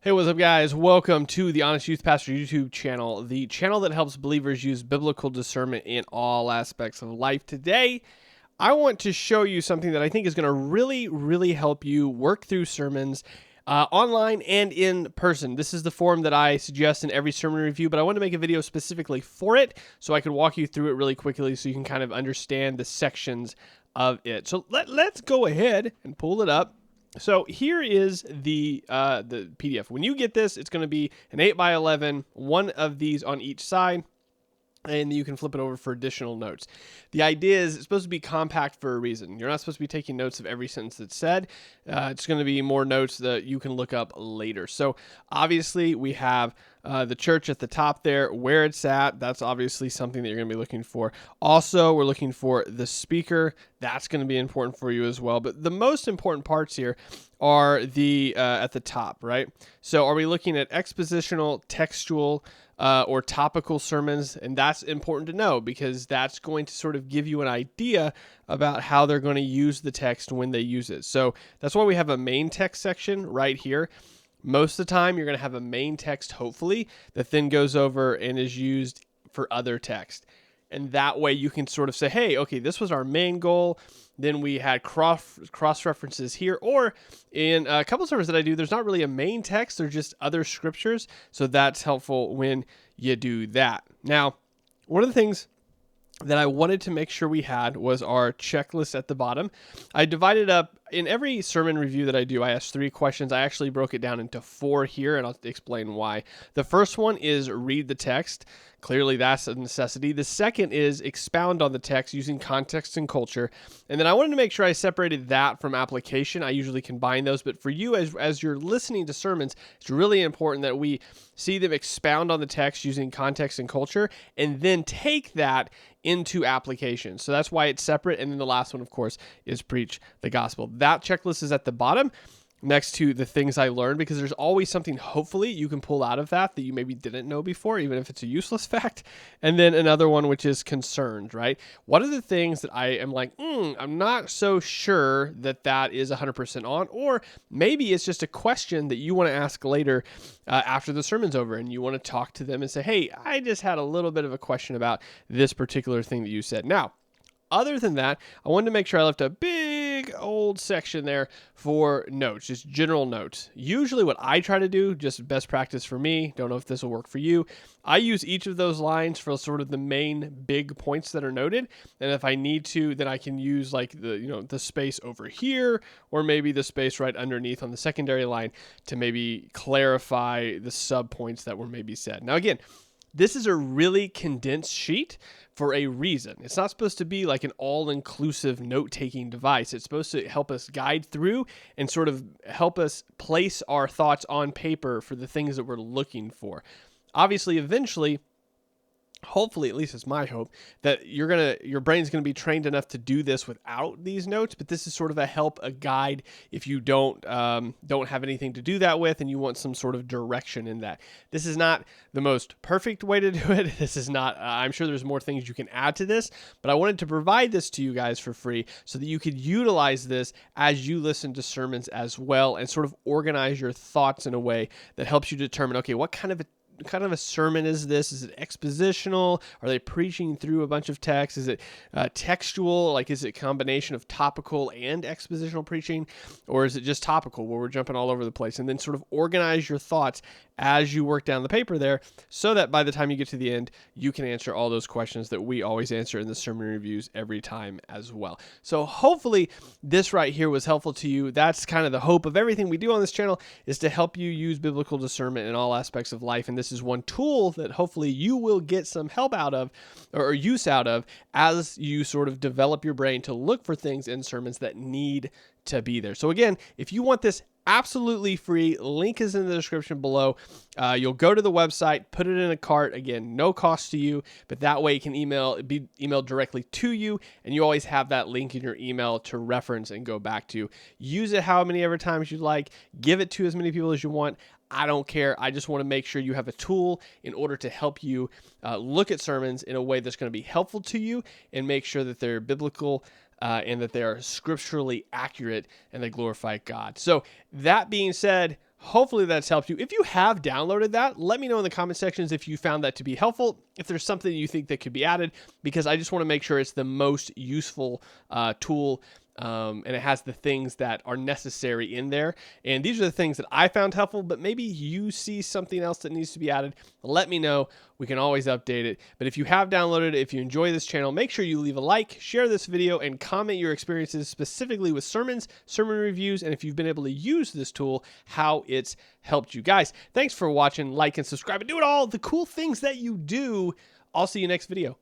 Hey, what's up, guys? Welcome to the Honest Youth Pastor YouTube channel, the channel that helps believers use biblical discernment in all aspects of life. Today, I want to show you something that I think is going to really help you work through sermons online and in person. This is the form that I suggest in every sermon review, but I want to make a video specifically for it so I could walk you through it really quickly so you can kind of understand the sections of it. So let's go ahead and pull it up. So here is the PDF. When you get this, it's going to be an 8x11, one of these on each side, and you can flip it over for additional notes. The idea is it's supposed to be compact for a reason. You're not supposed to be taking notes of every sentence that's said. It's going to be more notes that you can look up later. So obviously we have the church at the top there, where it's at. That's obviously something that you're going to be looking for. Also, we're looking for the speaker. That's going to be important for you as well. But the most important parts here are the at the top, right? So are we looking at expositional, textual, or topical sermons? And that's important to know because that's going to sort of give you an idea about how they're going to use the text when they use it. So that's why we have a main text section right here. Most of the time, you're going to have a main text, hopefully, that then goes over and is used for other text. And that way you can sort of say, hey, okay, this was our main goal. Then we had cross references here, or in a couple of sermons that I do, there's not really a main text. They're just other scriptures. So that's helpful when you do that. Now, one of the things that I wanted to make sure we had was our checklist at the bottom. I divided up in every sermon review that I do. I ask 3 questions. I actually broke it down into 4 here, and I'll explain why. The first one is read the text. Clearly, that's a necessity. The second is expound on the text using context and culture. And then I wanted to make sure I separated that from application. I usually combine those, but for you, as you're listening to sermons, it's really important that we see them expound on the text using context and culture, and then take that into application. So that's why it's separate. And then the last one, of course, is preach the gospel. That checklist is at the bottom next to the things I learned, because there's always something, hopefully, you can pull out of that you maybe didn't know before, even if it's a useless fact. And then another one, which is concerns, right? What are the things that I am like, I'm not so sure that is 100% on, or maybe it's just a question that you want to ask later after the sermon's over, and you want to talk to them and say, hey, I just had a little bit of a question about this particular thing that you said. Now, other than that, I wanted to make sure I left a big old section there for notes, just general notes. Usually what I try to do, just best practice for me, don't know if this will work for you, I use each of those lines for sort of the main big points that are noted. And if I need to, then I can use like the space over here, or maybe the space right underneath on the secondary line to maybe clarify the sub points that were maybe said. Now, again, this is a really condensed sheet for a reason. It's not supposed to be like an all-inclusive note-taking device. It's supposed to help us guide through and sort of help us place our thoughts on paper for the things that we're looking for. Obviously, eventually, hopefully, at least it's my hope, that your brain's gonna be trained enough to do this without these notes. But this is sort of a guide if you don't have anything to do that with, and you want some sort of direction in that. This is not the most perfect way to do it. This is not. I'm sure there's more things you can add to this, but I wanted to provide this to you guys for free so that you could utilize this as you listen to sermons as well, and sort of organize your thoughts in a way that helps you determine, okay, what kind of a sermon is this? Is it expositional? Are they preaching through a bunch of text? Is it textual? Like, is it a combination of topical and expositional preaching? Or is it just topical where we're jumping all over the place? And then sort of organize your thoughts as you work down the paper there so that by the time you get to the end, you can answer all those questions that we always answer in the sermon reviews every time as well. So hopefully this right here was helpful to you. That's kind of the hope of everything we do on this channel, is to help you use biblical discernment in all aspects of life. And this is one tool that hopefully you will get some help out of, or use out of, as you sort of develop your brain to look for things in sermons that need to be there. So again, if you want this absolutely free, link is in the description below. You'll go to the website, put it in a cart. Again, no cost to you, but that way it can be emailed directly to you, and you always have that link in your email to reference and go back to. Use it how many ever times you'd like. Give it to as many people as you want. I don't care. I just want to make sure you have a tool in order to help you look at sermons in a way that's going to be helpful to you, and make sure that they're biblical and that they are scripturally accurate and they glorify God. So that being said, Hopefully that's helped you. If you have downloaded that, let me know in the comment sections if you found that to be helpful, if there's something you think that could be added, because I just want to make sure it's the most useful tool, and it has the things that are necessary in there. And these are the things that I found helpful, but maybe you see something else that needs to be added. Let me know. We can always update it. But if you have downloaded it, if you enjoy this channel, make sure you leave a like, share this video, and comment your experiences specifically with sermons, sermon reviews, and if you've been able to use this tool, how it's helped you. Guys, thanks for watching. Like and subscribe and do it all the cool things that you do. I'll see you next video.